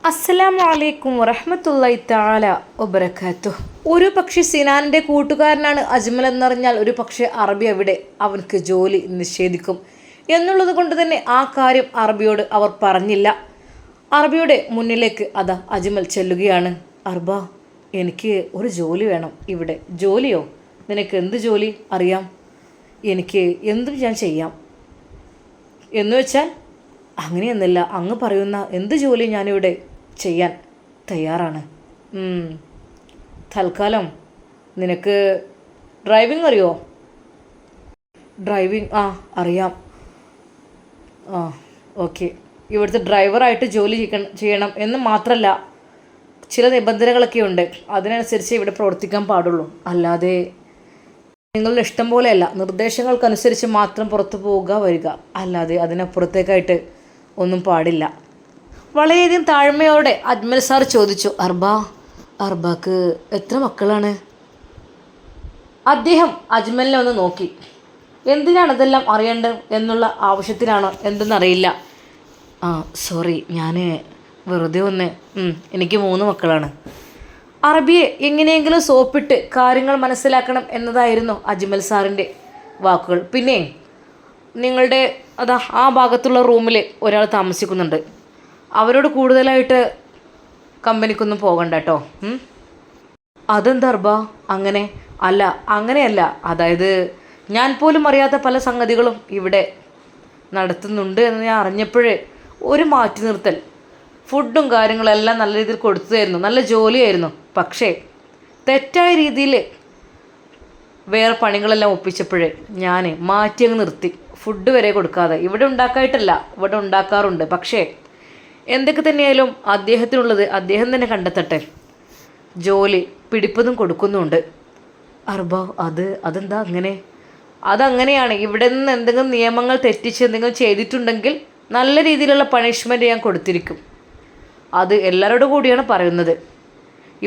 അസ്സലാമു അലൈക്കും വറഹ്മത്തുള്ളാഹി തആല വബറകാതുഹു. ഒരു പക്ഷേ സിനാനിൻ്റെ കൂട്ടുകാരനാണ് അജ്മൽ എന്നറിഞ്ഞാൽ ഒരു പക്ഷേ അറബി അവിടെ അവൻക്ക് ജോലി നിഷേധിക്കും എന്നുള്ളത് കൊണ്ട് തന്നെ ആ കാര്യം അറബിയോട് അവർ പറഞ്ഞില്ല. അറബിയുടെ മുന്നിലേക്ക് അതാ അജ്മൽ ചെല്ലുകയാണ്. അർബ, എനിക്ക് ഒരു ജോലി വേണം ഇവിടെ. ജോലിയോ? നിനക്ക് എന്ത് ജോലി അറിയാം? എനിക്ക് എന്തും ഞാൻ ചെയ്യാം. എന്ന് വെച്ചാൽ അങ്ങനെയൊന്നുമില്ല, അങ്ങ് പറയുന്ന എന്ത് ജോലി ഞാനിവിടെ ചെയ്യാൻ തയ്യാറാണ്. തൽക്കാലം നിനക്ക് ഡ്രൈവിംഗ് അറിയോ? ഡ്രൈവിംഗ് അറിയാം. ഓക്കെ. ഇവിടുത്തെ ഡ്രൈവറായിട്ട് ജോലി ചെയ്യണം എന്ന് മാത്രമല്ല, ചില നിബന്ധനകളൊക്കെ ഉണ്ട്. അതിനനുസരിച്ച് ഇവിടെ പ്രവർത്തിക്കാൻ പാടുള്ളൂ. അല്ലാതെ നിങ്ങളുടെ ഇഷ്ടം പോലെയല്ല, നിർദ്ദേശങ്ങൾക്കനുസരിച്ച് മാത്രം പുറത്തു പോവുക വരിക, അല്ലാതെ അതിനപ്പുറത്തേക്കായിട്ട് ഒന്നും പാടില്ല. വളരെയധികം താഴ്മയോടെ അജ്മൽ സാർ ചോദിച്ചു. അർബാക്ക് എത്ര മക്കളാണ്? അദ്ദേഹം അജ്മലിനെ ഒന്ന് നോക്കി. എന്തിനാണ് അതെല്ലാം അറിയേണ്ടത് എന്നുള്ള ആവശ്യത്തിനാണോ എന്തെന്നറിയില്ല. സോറി, ഞാൻ വെറുതെ ഒന്ന് എനിക്ക് 3 മക്കളാണ്. അറബിയെ എങ്ങനെയെങ്കിലും സോപ്പിട്ട് കാര്യങ്ങൾ മനസ്സിലാക്കണം എന്നതായിരുന്നു അജ്മൽ സാറിൻ്റെ വാക്കുകൾ. പിന്നെ നിങ്ങളുടെ ആ ഭാഗത്തുള്ള റൂമിൽ ഒരാൾ താമസിക്കുന്നുണ്ട്. അവരോട് കൂടുതലായിട്ട് കമ്പനിക്കൊന്നും പോകണ്ട കേട്ടോ. അതെന്താ അർബ അങ്ങനെ? അല്ല, അങ്ങനെയല്ല. അതായത് ഞാൻ പോലും അറിയാത്ത പല സംഗതികളും ഇവിടെ നടത്തുന്നുണ്ട് എന്ന് ഞാൻ അറിഞ്ഞപ്പോഴേ ഒരു മാറ്റി നിർത്തൽ. ഫുഡും കാര്യങ്ങളെല്ലാം നല്ല രീതിയിൽ കൊടുത്തതായിരുന്നു, നല്ല ജോലിയായിരുന്നു. പക്ഷേ തെറ്റായ രീതിയിൽ വേറെ പണികളെല്ലാം ഒപ്പിച്ചപ്പോഴേ ഞാൻ മാറ്റി അങ്ങ് നിർത്തി. ഫുഡ് വരെ കൊടുക്കാതെ. ഇവിടെ ഉണ്ടാക്കായിട്ടല്ല, ഇവിടെ ഉണ്ടാക്കാറുണ്ട്. പക്ഷേ എന്തൊക്കെ തന്നെയായാലും അദ്ദേഹത്തിനുള്ളത് അദ്ദേഹം തന്നെ കണ്ടെത്തട്ടെ. ജോലി പിടിപ്പതും കൊടുക്കുന്നുണ്ട്. അർബ, അതെന്താ അങ്ങനെ? അതങ്ങനെയാണ്. ഇവിടെ നിന്ന് എന്തെങ്കിലും നിയമങ്ങൾ തെറ്റിച്ച് എന്തെങ്കിലും ചെയ്തിട്ടുണ്ടെങ്കിൽ നല്ല രീതിയിലുള്ള പണിഷ്മെൻറ്റ് ഞാൻ കൊടുത്തിരിക്കും. അത് എല്ലാവരോടും കൂടിയാണ് പറയുന്നത്.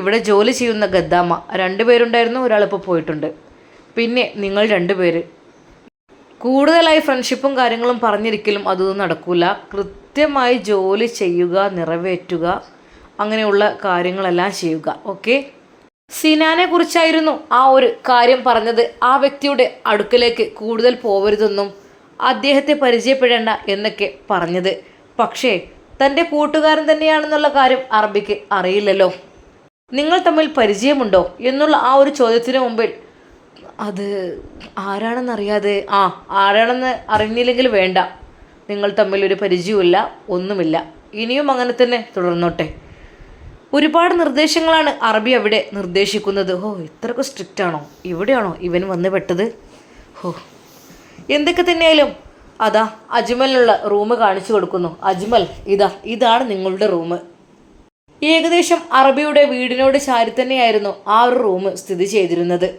ഇവിടെ ജോലി ചെയ്യുന്ന ഗദ്ദാമ 2 പേരുണ്ടായിരുന്നു, ഒരാളിപ്പോൾ പോയിട്ടുണ്ട്. പിന്നെ നിങ്ങൾ 2 പേര്. കൂടുതലായി ഫ്രണ്ട്ഷിപ്പും കാര്യങ്ങളും പറഞ്ഞിരിക്കലും അതൊന്നും നടക്കില്ല. കൃത്യമായി ജോലി ചെയ്യുക, നിറവേറ്റുക, അങ്ങനെയുള്ള കാര്യങ്ങളെല്ലാം ചെയ്യുക. ഓക്കെ. സിനാനെ കുറിച്ചായിരുന്നു ആ ഒരു കാര്യം പറഞ്ഞത്. ആ വ്യക്തിയുടെ അടുക്കലേക്ക് കൂടുതൽ പോവരുതെന്നും അദ്ദേഹത്തെ പരിചയപ്പെടേണ്ട എന്നൊക്കെ പറഞ്ഞത്. പക്ഷേ തൻ്റെ കൂട്ടുകാരൻ തന്നെയാണെന്നുള്ള കാര്യം അറബിക്ക് അറിയില്ലല്ലോ. നിങ്ങൾ തമ്മിൽ പരിചയമുണ്ടോ എന്നുള്ള ആ ഒരു ചോദ്യത്തിന് മുമ്പിൽ അത് ആരാണെന്നറിയാതെ ആരാണെന്ന് അറിഞ്ഞില്ലെങ്കിൽ വേണ്ട, നിങ്ങൾ തമ്മിൽ ഒരു പരിചയമില്ല, ഒന്നുമില്ല. ഇനിയും അങ്ങനെ തന്നെ തുടർന്നോട്ടെ. ഒരുപാട് നിർദ്ദേശങ്ങളാണ് അറബി അവിടെ നിർദ്ദേശിക്കുന്നത്. ഇത്രയ്ക്ക് സ്ട്രിക്റ്റ് ആണോ? ഇവിടെയാണോ ഇവൻ വന്ന് പെട്ടത്? എന്തൊക്കെ തന്നെയായാലും അതാ അജ്മലിനുള്ള റൂം കാണിച്ചു കൊടുക്കുന്നു. അജ്മൽ, ഇതാണ് നിങ്ങളുടെ റൂം. ഏകദേശം അറബിയുടെ വീടിനോട് ചാരി തന്നെയായിരുന്നു ആ ഒരു റൂം സ്ഥിതി ചെയ്തിരുന്നത്.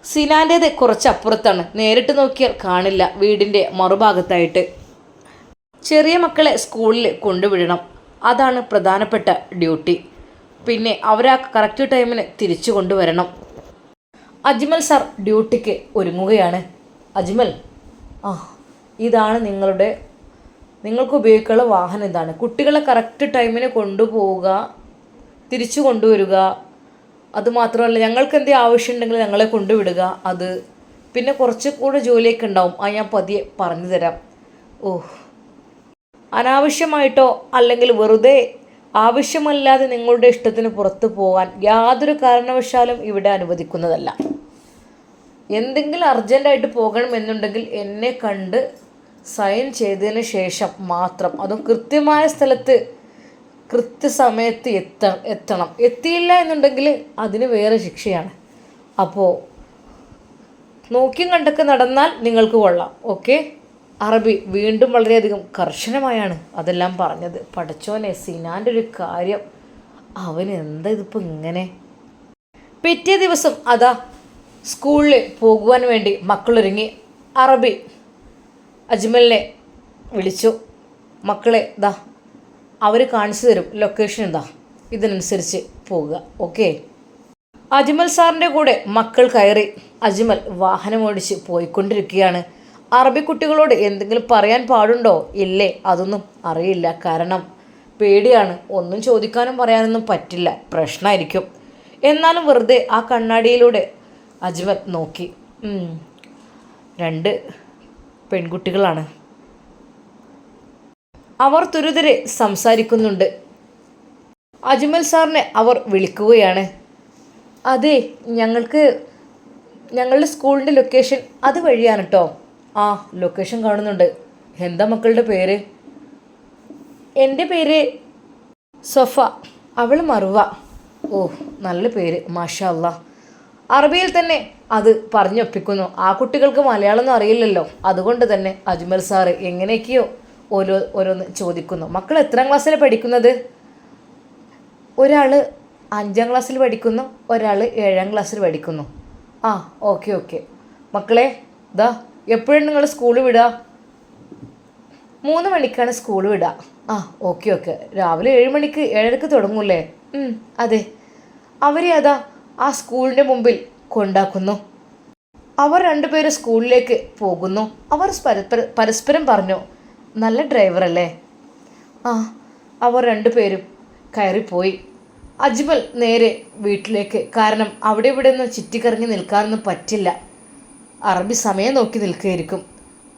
സിനാൻ്റേത് കുറച്ചപ്പുറത്താണ്. നേരിട്ട് നോക്കിയാൽ കാണില്ല. വീടിൻ്റെ മറുഭാഗത്തായിട്ട്. ചെറിയ മക്കളെ സ്കൂളിൽ കൊണ്ടുവിടണം, അതാണ് പ്രധാനപ്പെട്ട ഡ്യൂട്ടി. പിന്നെ അവരാ കറക്റ്റ് ടൈമിന് തിരിച്ചു കൊണ്ടുവരണം. അജ്മൽ സാർ ഡ്യൂട്ടിക്ക് ഒരുങ്ങുകയാണ്. അജ്മൽ, ഇതാണ് നിങ്ങൾക്ക് ഉപയോഗിക്കാനുള്ള വാഹനം. ഇതാണ്. കുട്ടികളെ കറക്റ്റ് ടൈമിന് കൊണ്ടുപോവുക, തിരിച്ചു കൊണ്ടുവരിക. അതുമാത്രമല്ല, ഞങ്ങൾക്ക് എന്തെങ്കിലും ആവശ്യമുണ്ടെങ്കിൽ ഞങ്ങളെ കൊണ്ടുവിടുക. അത് പിന്നെ കുറച്ച് കൂടെ ജോലിയൊക്കെ ഉണ്ടാവും. ഞാൻ പതിയെ പറഞ്ഞു തരാം. അനാവശ്യമായിട്ടോ അല്ലെങ്കിൽ വെറുതെ ആവശ്യമല്ലാതെ നിങ്ങളുടെ ഇഷ്ടത്തിന് പുറത്തു പോകാൻ യാതൊരു കാരണവശാലും ഇവിടെ അനുവദിക്കുന്നതല്ല. എന്തെങ്കിലും അർജൻറ്റായിട്ട് പോകണമെന്നുണ്ടെങ്കിൽ എന്നെ കണ്ട് സൈൻ ചെയ്തതിന് ശേഷം മാത്രം, അതും കൃത്യമായ സ്ഥലത്ത് കൃത്യസമയത്ത് എത്തണം. എത്തിയില്ല എന്നുണ്ടെങ്കിൽ അതിന് വേറെ ശിക്ഷയാണ്. അപ്പോൾ നോക്കിയും കണ്ടൊക്കെ നടന്നാൽ നിങ്ങൾക്ക് കൊള്ളാം. ഓക്കെ. അറബി വീണ്ടും വളരെയധികം കർശനമായാണ് അതെല്ലാം പറഞ്ഞത്. പടച്ചോനെ, സിനാൻ്റെ ഒരു കാര്യം, അവന് എന്താ ഇതിപ്പോൾ ഇങ്ങനെ? പിറ്റേ ദിവസം അതാ സ്കൂളിൽ പോകുവാൻ വേണ്ടി മക്കളൊരുങ്ങി. അറബി അജ്മലിനെ വിളിച്ചു. മക്കളെ, അവർ കാണിച്ചു തരും ലൊക്കേഷൻ, ഇതിനനുസരിച്ച് പോകുക. ഓക്കെ. അജ്മൽ സാറിൻ്റെ കൂടെ മക്കൾ കയറി. അജ്മൽ വാഹനമോടിച്ച് പോയിക്കൊണ്ടിരിക്കുകയാണ്. അറബി കുട്ടികളോട് എന്തെങ്കിലും പറയാൻ പാടുണ്ടോ? ഇല്ലേ, അതൊന്നും അറിയില്ല. കാരണം പേടിയാണ്. ഒന്നും ചോദിക്കാനും പറയാനൊന്നും പറ്റില്ല, പ്രശ്നമായിരിക്കും. എന്നാലും വെറുതെ ആ കണ്ണാടിയിലൂടെ അജ്മൽ നോക്കി. 2 പെൺകുട്ടികളാണ്. അവർ തുരുതുരെ സംസാരിക്കുന്നുണ്ട്. അജ്മൽ സാറിനെ അവർ വിളിക്കുകയാണ്. അതെ, ഞങ്ങളുടെ സ്കൂളിൻ്റെ ലൊക്കേഷൻ അത് വഴിയാണ് കേട്ടോ. ആ, ലൊക്കേഷൻ കാണുന്നുണ്ട്. എന്താ മക്കളുടെ പേര്? എൻ്റെ പേര് സൊഫ, അവൾ മറുവ. ഓ, നല്ല പേര്, മാഷാ അല്ലാ. അറബിയിൽ തന്നെ അത് പറഞ്ഞൊപ്പിക്കുന്നു. ആ കുട്ടികൾക്ക് മലയാളമൊന്നും അറിയില്ലല്ലോ, അതുകൊണ്ട് തന്നെ അജ്മൽ സാറ് എങ്ങനെയൊക്കെയോ ഓരോന്ന് ചോദിക്കുന്നു. മക്കൾ എത്രാം ക്ലാസ്സിൽ പഠിക്കുന്നത്? ഒരാൾ 5ാം ക്ലാസ്സിൽ പഠിക്കുന്നു, ഒരാൾ 7ാം ക്ലാസ്സിൽ പഠിക്കുന്നു. ആ, ഓക്കെ. മക്കളെ, ഇതാ എപ്പോഴും നിങ്ങൾ സ്കൂൾ വിടുക? 3 മണിക്കാണ് സ്കൂൾ വിടുക. ആ, ഓക്കെ. രാവിലെ 7 മണിക്ക് 7:30 തുടങ്ങൂല്ലേ? അതെ. അവരെ അതാ ആ സ്കൂളിൻ്റെ മുമ്പിൽ കൊണ്ടാക്കുന്നു. അവർ 2 പേരും സ്കൂളിലേക്ക് പോകുന്നു. അവർ പരസ്പരം പറഞ്ഞു, നല്ല ഡ്രൈവറല്ലേ? ആ, അവർ 2 പേരും കയറിപ്പോയി. അജ്മൽ നേരെ വീട്ടിലേക്ക്. കാരണം അവിടെ ഇവിടെ നിന്ന് ചുറ്റിക്കറങ്ങി നിൽക്കാനൊന്നും പറ്റില്ല. അറബി സമയം നോക്കി നിൽക്കുകയായിരിക്കും.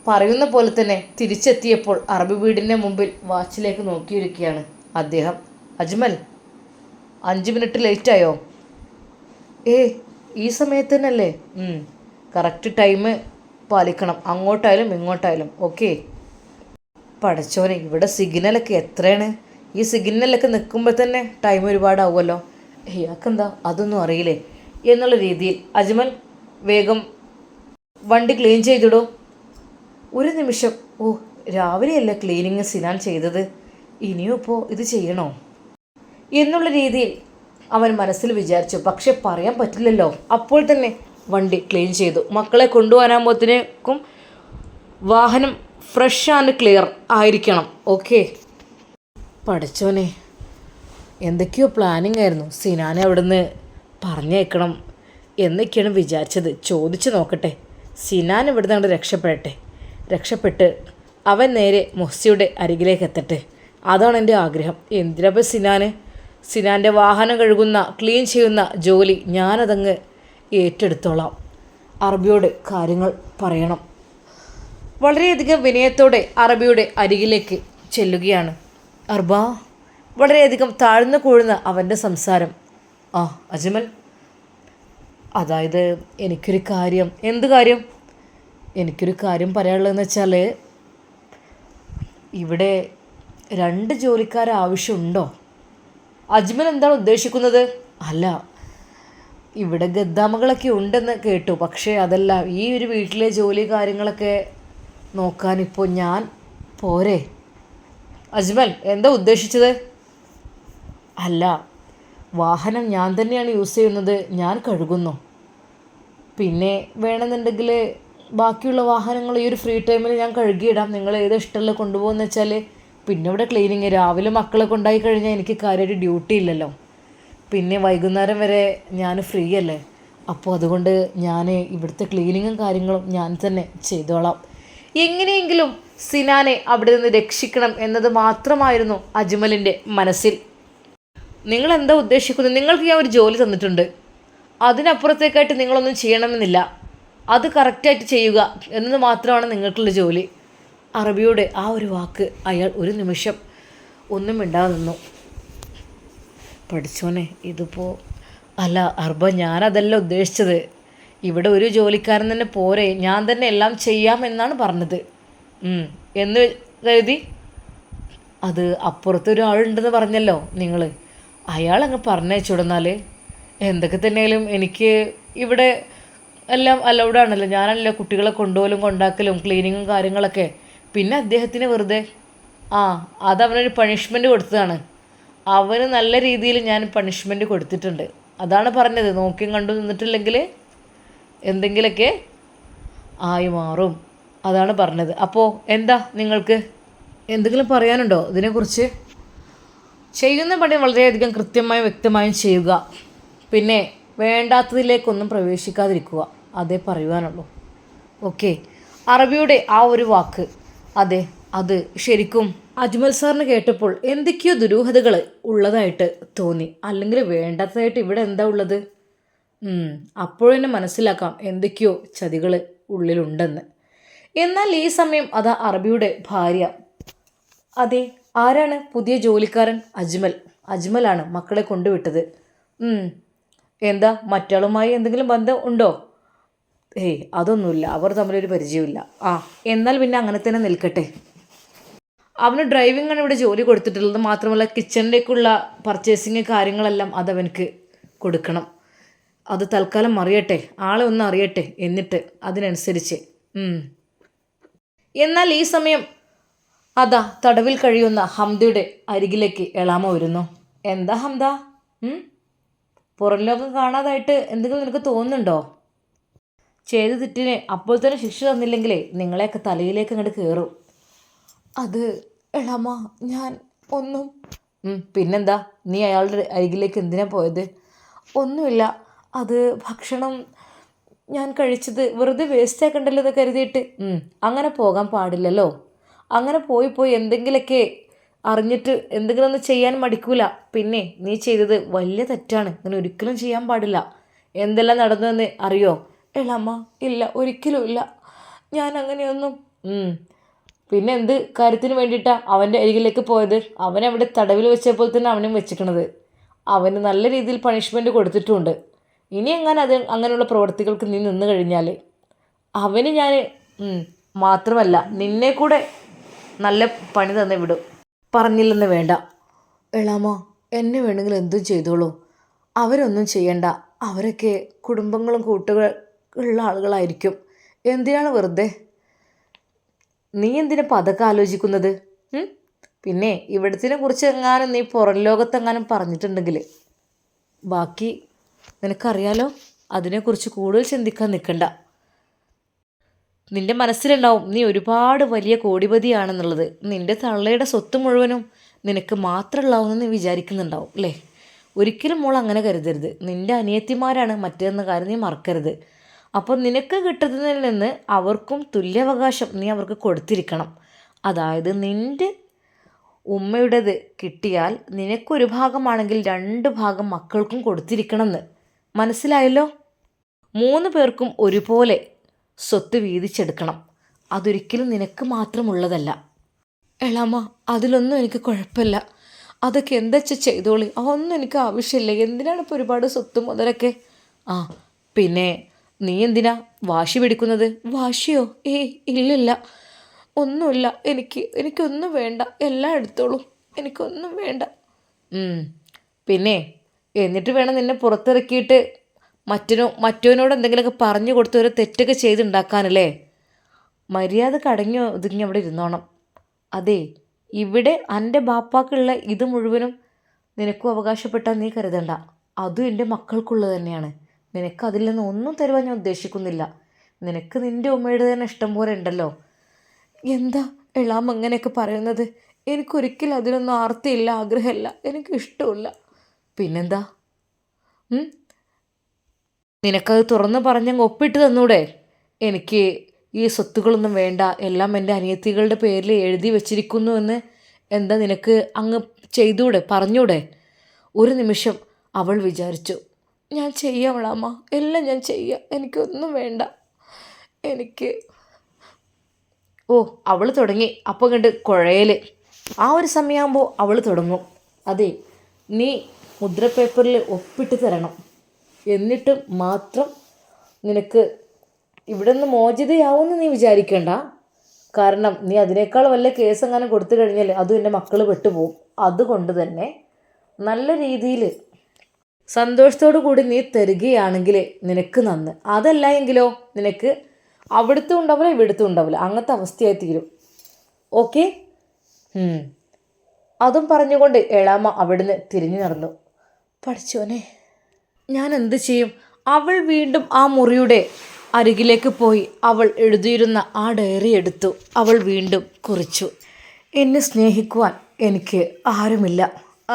പറയുന്ന പോലെ തന്നെ തിരിച്ചെത്തിയപ്പോൾ അറബി വീടിൻ്റെ മുമ്പിൽ വാച്ചിലേക്ക് നോക്കിയിരിക്കുകയാണ് അദ്ദേഹം. അജ്മൽ, 5 മിനിറ്റ് ലേറ്റായോ? ഈ സമയത്ത് തന്നെയല്ലേ? കറക്റ്റ് ടൈം പാലിക്കണം, അങ്ങോട്ടായാലും ഇങ്ങോട്ടായാലും. ഓക്കെ. പടച്ചോനെ, ഇവിടെ സിഗ്നലൊക്കെ എത്രയാണ്? ഈ സിഗ്നലൊക്കെ നിൽക്കുമ്പോൾ തന്നെ ടൈം ഒരുപാടാവുമല്ലോ. ഇയാൾക്കെന്താ അതൊന്നും അറിയില്ലേ എന്നുള്ള രീതിയിൽ അജ്മൽ വേഗം വണ്ടി ക്ലീൻ ചെയ്തിടും. ഒരു നിമിഷം, രാവിലെയല്ല ക്ലീനിങ് സിനാൻ ചെയ്തത്, ഇനിയും ഇപ്പോൾ ഇത് ചെയ്യണോ എന്നുള്ള രീതിയിൽ അവൻ മനസ്സിൽ വിചാരിച്ചു. പക്ഷെ പറയാൻ പറ്റില്ലല്ലോ. അപ്പോൾ തന്നെ വണ്ടി ക്ലീൻ ചെയ്തു. മക്കളെ കൊണ്ടുപോകാനാകുമ്പോഴത്തേക്കും വാഹനം ഫ്രഷ് ആൻഡ് ക്ലിയർ ആയിരിക്കണം. ഓക്കെ. പഠിച്ചോനെ, എന്തൊക്കെയോ പ്ലാനിങ് ആയിരുന്നു. സിനാനെ അവിടുന്ന് പറഞ്ഞേക്കണം എന്നൊക്കെയാണ് വിചാരിച്ചത്. ചോദിച്ചു നോക്കട്ടെ. സിനാൻ ഇവിടുന്ന് അങ്ങോട്ട് രക്ഷപ്പെട്ട് അവൻ നേരെ മുഹ്സിയുടെ അരികിലേക്ക് എത്തട്ടെ. അതാണ് എൻ്റെ ആഗ്രഹം. എന്തിനപ്പോൾ സിനാൻ്റെ വാഹനം കഴുകുന്ന ക്ലീൻ ചെയ്യുന്ന ജോലി ഞാനതങ്ങ് ഏറ്റെടുത്തോളാം. അറബിയോട് കാര്യങ്ങൾ പറയണം. വളരെയധികം വിനയത്തോടെ അറബിയുടെ അരികിലേക്ക് ചെല്ലുകയാണ്. അർബ, വളരെയധികം താഴ്ന്നു കൂഴുന്ന അവൻ്റെ സംസാരം. ആ, അജ്മൽ, അതായത് എനിക്കൊരു കാര്യം. എന്ത് കാര്യം? എനിക്കൊരു കാര്യം പറയാനുള്ളതെന്ന് വെച്ചാൽ, ഇവിടെ 2 ജോലിക്കാരെ ആവശ്യമുണ്ടോ? അജ്മൽ എന്താണ് ഉദ്ദേശിക്കുന്നത്? അല്ല, ഇവിടെ ഗദ്ദാമകളൊക്കെ ഉണ്ടെന്ന് കേട്ടു. പക്ഷേ അതല്ല, ഈ ഒരു വീട്ടിലെ ജോലി കാര്യങ്ങളൊക്കെ നോക്കാനിപ്പോൾ ഞാൻ പോരെ? അജ്മൽ എന്താ ഉദ്ദേശിച്ചത്? അല്ല, വാഹനം ഞാൻ തന്നെയാണ് യൂസ് ചെയ്യുന്നത്, ഞാൻ കഴുകുന്നു. പിന്നെ വേണമെന്നുണ്ടെങ്കിൽ ബാക്കിയുള്ള വാഹനങ്ങൾ ഈ ഒരു ഫ്രീ ടൈമിൽ ഞാൻ കഴുകിയിടാം. നിങ്ങൾ ഏത് ഇഷ്ടമുള്ള കൊണ്ടുപോകുന്ന വെച്ചാൽ. പിന്നെ ഇവിടെ ക്ലീനിങ്, രാവിലെ മക്കളെ കൊണ്ടായി കഴിഞ്ഞാൽ എനിക്ക് കാര്യമായിട്ട് ഡ്യൂട്ടി ഇല്ലല്ലോ. പിന്നെ വൈകുന്നേരം വരെ ഞാൻ ഫ്രീ അല്ലേ. അപ്പോൾ അതുകൊണ്ട് ഞാൻ ഇവിടുത്തെ ക്ലീനിങ്ങും കാര്യങ്ങളും ഞാൻ തന്നെ ചെയ്തോളാം. എങ്ങനെയെങ്കിലും സിനാനെ അവിടെ നിന്ന് രക്ഷിക്കണം എന്നത് മാത്രമായിരുന്നു അജ്മലിൻ്റെ മനസ്സിൽ. നിങ്ങൾ എന്താ ഉദ്ദേശിക്കുന്നത്? നിങ്ങൾക്ക് ഞാൻ ഒരു ജോലി തന്നിട്ടുണ്ട്, അതിനപ്പുറത്തേക്കായിട്ട് നിങ്ങളൊന്നും ചെയ്യണമെന്നില്ല. അത് കറക്റ്റായിട്ട് ചെയ്യുക എന്നത് മാത്രമാണ് നിങ്ങൾക്കുള്ള ജോലി. അറബിയുടെ ആ ഒരു വാക്ക് അയാൾ ഒരു നിമിഷം ഒന്നും മിണ്ടാതെ നിന്നു. പഠിച്ചോനെ, ഇതിപ്പോൾ അല്ല അർബ, ഞാനതല്ല ഉദ്ദേശിച്ചത്. ഇവിടെ ഒരു ജോലിക്കാരൻ തന്നെ പോരെ, ഞാൻ തന്നെ എല്ലാം ചെയ്യാമെന്നാണ് പറഞ്ഞത്. എന്ന് കരുതി അത് അപ്പുറത്തൊരാളുണ്ടെന്ന് പറഞ്ഞല്ലോ നിങ്ങൾ, അയാളങ്ങ് പറഞ്ഞയച്ചുവിടുന്നാൽ. എന്തൊക്കെ തന്നെയാലും എനിക്ക് ഇവിടെ എല്ലാം അലൗഡാണല്ലോ. ഞാനല്ലോ കുട്ടികളെ കൊണ്ടുപോലും കൊണ്ടാക്കലും ക്ലീനിങ്ങും കാര്യങ്ങളൊക്കെ. പിന്നെ അദ്ദേഹത്തിന് വെറുതെ അതവനൊരു പണിഷ്മെൻറ്റ് കൊടുത്തതാണ്. അവന് നല്ല രീതിയിൽ ഞാൻ പണിഷ്മെൻറ്റ് കൊടുത്തിട്ടുണ്ട്. അതാണ് പറഞ്ഞത്, നോക്കിയും കണ്ടു നിന്നിട്ടില്ലെങ്കിൽ എന്തെങ്കിലുമൊക്കെ ആയി മാറും, അതാണ് പറഞ്ഞത്. അപ്പോൾ എന്താ നിങ്ങൾക്ക് എന്തെങ്കിലും പറയാനുണ്ടോ ഇതിനെക്കുറിച്ച്? ചെയ്യുന്ന പണി വളരെയധികം കൃത്യമായും വ്യക്തമായും ചെയ്യുക. പിന്നെ വേണ്ടാത്തതിലേക്കൊന്നും പ്രവേശിക്കാതിരിക്കുക, അതേ പറയുവാനുള്ളൂ. ഓക്കെ. അറബിയുടെ ആ ഒരു വാക്ക്, അതെ, അത് ശരിക്കും അജ്മൽ സാറിന് കേട്ടപ്പോൾ എന്തൊക്കെയോ ദുരൂഹതകൾ ഉള്ളതായിട്ട് തോന്നി. അല്ലെങ്കിൽ വേണ്ടാത്തതായിട്ട് ഇവിടെ എന്താ ഉള്ളത്? അപ്പോഴെന്നെ മനസ്സിലാക്കാം എന്തൊക്കെയോ ചതികൾ ഉള്ളിലുണ്ടെന്ന്. എന്നാൽ ഈ സമയം അതാ അറബിയുടെ ഭാര്യ. അതെ, ആരാണ് പുതിയ ജോലിക്കാരൻ? അജ്മലാണ് മക്കളെ കൊണ്ടുവിട്ടത്. എന്താ, മറ്റാളുമായി എന്തെങ്കിലും ബന്ധം ഉണ്ടോ? അതൊന്നുമില്ല, അവർ തമ്മിലൊരു പരിചയമില്ല. എന്നാൽ പിന്നെ അങ്ങനെ തന്നെ നിൽക്കട്ടെ. അവന് ഡ്രൈവിംഗ് ആണ് ഇവിടെ ജോലി കൊടുത്തിട്ടുള്ളത്. മാത്രമല്ല കിച്ചണിലേക്കുള്ള പർച്ചേസിങ് കാര്യങ്ങളെല്ലാം അതവനക്ക് കൊടുക്കണം. അത് തൽക്കാലം അറിയട്ടെ, ആളെ ഒന്ന് അറിയട്ടെ, എന്നിട്ട് അതിനനുസരിച്ച്. എന്നാൽ ഈ സമയം അതാ തടവിൽ കഴിയുന്ന ഹംദയുടെ അരികിലേക്ക് എളാമ വരുന്നു. എന്താ ഹംദ, പുറം ലോകം കാണാതായിട്ട് എന്തെങ്കിലും നിനക്ക് തോന്നുന്നുണ്ടോ? ചെയ്ത തെറ്റിന് അപ്പോൾ തന്നെ ശിക്ഷ തന്നില്ലെങ്കിലേ നിങ്ങളെയൊക്കെ തലയിലേക്ക് അങ്ങോട്ട് കയറും. അത് എളാമ, ഞാൻ ഒന്നും. പിന്നെന്താ, നീ അയാളുടെ അരികിലേക്ക് എന്തിനാ പോയത്? ഒന്നുമില്ല, അത് ഭക്ഷണം ഞാൻ കഴിച്ചത് വെറുതെ വേസ്റ്റ് ആക്കണ്ടല്ലോ എന്ന് കരുതിയിട്ട്. അങ്ങനെ പോകാൻ പാടില്ലല്ലോ. അങ്ങനെ പോയി എന്തെങ്കിലുമൊക്കെ അറിഞ്ഞിട്ട് എന്തെങ്കിലും ഒന്ന് ചെയ്യാൻ മടിക്കൂല. പിന്നെ നീ ചെയ്തത് വലിയ തെറ്റാണ്, അങ്ങനെ ഒരിക്കലും ചെയ്യാൻ പാടില്ല. എന്തെല്ലാം നടന്നതെന്ന് അറിയോ? എളാമ്മ, ഇല്ല, ഒരിക്കലും ഇല്ല, ഞാൻ അങ്ങനെയൊന്നും. പിന്നെ എന്ത് കാര്യത്തിന് വേണ്ടിയിട്ടാണ് അവൻ്റെ അരികിലേക്ക് പോയത്? അവനവിടെ തടവിൽ വെച്ചപ്പോൾ തന്നെ അവനും വെച്ചിക്കണത്. അവന് നല്ല രീതിയിൽ പണിഷ്മെൻറ്റ് കൊടുത്തിട്ടുമുണ്ട്. ഇനി എങ്ങനെ അങ്ങനെയുള്ള പ്രവർത്തികൾക്ക് നീ നിന്ന് കഴിഞ്ഞാൽ അവന് ഞാൻ മാത്രമല്ല നിന്നെ കൂടെ നല്ല പണി തന്നെ വിടും. പറഞ്ഞില്ലെന്ന് വേണ്ട. എളാമ, എന്നെ വേണമെങ്കിൽ എന്തും ചെയ്തോളൂ. അവരൊന്നും ചെയ്യണ്ട. അവരൊക്കെ കുടുംബങ്ങളും കൂട്ടുകൾ ഉള്ള ആളുകളായിരിക്കും. എന്തിനാണ് വെറുതെ നീ എന്തിനാ അതൊക്കെ ആലോചിക്കുന്നത്? പിന്നെ ഇവിടത്തിനെ കുറിച്ച് എങ്ങാനും നീ പുറം ലോകത്തെങ്ങാനും പറഞ്ഞിട്ടുണ്ടെങ്കിൽ ബാക്കി നിനക്കറിയാലോ. അതിനെക്കുറിച്ച് കൂടുതൽ ചിന്തിക്കാൻ നിൽക്കണ്ട. നിൻ്റെ മനസ്സിലുണ്ടാവും നീ ഒരുപാട് വലിയ കോടിപതിയാണെന്നുള്ളത്. നിൻ്റെ തള്ളയുടെ സ്വത്ത് മുഴുവനും നിനക്ക് മാത്രമുള്ളാവുമെന്ന് നീ വിചാരിക്കുന്നുണ്ടാവും അല്ലേ? ഒരിക്കലും മോൾ അങ്ങനെ കരുതരുത്. നിൻ്റെ അനിയത്തിമാരാണ് മറ്റേതെന്ന കാര്യം നീ മറക്കരുത്. അപ്പോൾ നിനക്ക് കിട്ടുന്നതിൽ നിന്ന് അവർക്കും തുല്യാവകാശം നീ അവർക്ക് കൊടുത്തിരിക്കണം. അതായത് നിൻ്റെ ഉമ്മയുടേത് കിട്ടിയാൽ നിനക്കൊരു ഭാഗമാണെങ്കിൽ 2 ഭാഗം മക്കൾക്കും കൊടുത്തിരിക്കണമെന്ന്. മനസ്സിലായല്ലോ? 3 പേർക്കും ഒരുപോലെ സ്വത്ത് വീതിച്ചെടുക്കണം. അതൊരിക്കലും നിനക്ക് മാത്രമുള്ളതല്ല. എളാമ്മ, അതിലൊന്നും എനിക്ക് കുഴപ്പമില്ല. അതൊക്കെ എന്താ ചെയ്തോളി. അതൊന്നും എനിക്ക് ആവശ്യമില്ല. എന്തിനാണ് ഇപ്പോൾ ഒരുപാട് സ്വത്തും മുതലൊക്കെ? പിന്നെ നീ എന്തിനാ വാശി പിടിക്കുന്നത്? വാശിയോ? ഇല്ലില്ല, ഒന്നുമില്ല. എനിക്കൊന്നും വേണ്ട. എല്ലാം എടുത്തോളൂ, എനിക്കൊന്നും വേണ്ട. പിന്നെ എന്നിട്ട് വേണം നിന്നെ പുറത്തിറക്കിയിട്ട് മറ്റവനോട് എന്തെങ്കിലുമൊക്കെ പറഞ്ഞു കൊടുത്ത് ഒരു തെറ്റൊക്കെ ചെയ്തുണ്ടാക്കാനല്ലേ? മര്യാദ കടങ്ങി ഒതുങ്ങി അവിടെ ഇരുന്നോണം. അതെ, ഇവിടെ എൻ്റെ ബാപ്പാക്കുള്ള ഇത് മുഴുവനും നിനക്കും അവകാശപ്പെട്ടാൽ നീ കരുതണ്ട. അതും എൻ്റെ മക്കൾക്കുള്ളത് തന്നെയാണ്. നിനക്ക് അതിൽ നിന്ന് ഒന്നും തരുവാൻ ഞാൻ ഉദ്ദേശിക്കുന്നില്ല. നിനക്ക് നിൻ്റെ ഉമ്മയുടെ തന്നെ ഇഷ്ടം പോലെ ഉണ്ടല്ലോ. എന്താ എളാം അങ്ങനെയൊക്കെ പറയുന്നത്? എനിക്കൊരിക്കലും അതിനൊന്നും ആർത്തിയില്ല, ആഗ്രഹമില്ല, എനിക്കിഷ്ടമില്ല. പിന്നെന്താ, നിനക്കത് തുറന്ന് പറഞ്ഞങ്ങ് ഒപ്പിട്ട് തന്നൂടെ? എനിക്ക് ഈ സ്വത്തുകളൊന്നും വേണ്ട, എല്ലാം എൻ്റെ അനിയത്തികളുടെ പേരിൽ എഴുതി വച്ചിരിക്കുന്നു എന്ന് എന്താ നിനക്ക് അങ്ങ് ചെയ്തൂടെ, പറഞ്ഞൂടെ? ഒരു നിമിഷം അവൾ വിചാരിച്ചു, ഞാൻ ചെയ്യാം എളാമ്മ, എല്ലാം ഞാൻ ചെയ്യാം, എനിക്കൊന്നും വേണ്ട. അവൾ തുടങ്ങി അപ്പം കണ്ട് കുഴയൽ. ആ ഒരു സമയമാകുമ്പോൾ അവൾ തുടങ്ങും. അതെ, നീ മുദ്രപേപ്പറിൽ ഒപ്പിട്ട് തരണം. എന്നിട്ട് മാത്രം നിനക്ക് ഇവിടെ നിന്ന് മോചിതയാവുമെന്ന് നീ വിചാരിക്കേണ്ട. കാരണം നീ അതിനേക്കാൾ വല്ല കേസെങ്ങാനും കൊടുത്തു കഴിഞ്ഞാൽ അതും എൻ്റെ മക്കൾ പെട്ടുപോകും. അതുകൊണ്ട് തന്നെ നല്ല രീതിയിൽ സന്തോഷത്തോടു കൂടി നീ തരികയാണെങ്കിൽ നിനക്ക് നന്ന്. അതല്ല എങ്കിലോ നിനക്ക് അവിടുത്തെ ഉണ്ടാവില്ല, ഇവിടുത്തെ ഉണ്ടാവില്ല, അങ്ങനത്തെ അവസ്ഥയായി തീരും. ഓക്കെ? അതും പറഞ്ഞുകൊണ്ട് എളാമ്മ അവിടുന്ന് തിരിഞ്ഞു നടന്നു. പഠിച്ചോനെ, ഞാൻ എന്ത് ചെയ്യും? അവൾ വീണ്ടും ആ മുറിയുടെ അരികിലേക്ക് പോയി അവൾ എഴുതിയിരുന്ന ആ ഡയറി എടുത്തു. അവൾ വീണ്ടും കുറിച്ചു, എന്നെ സ്നേഹിക്കുവാൻ എനിക്ക് ആരുമില്ല.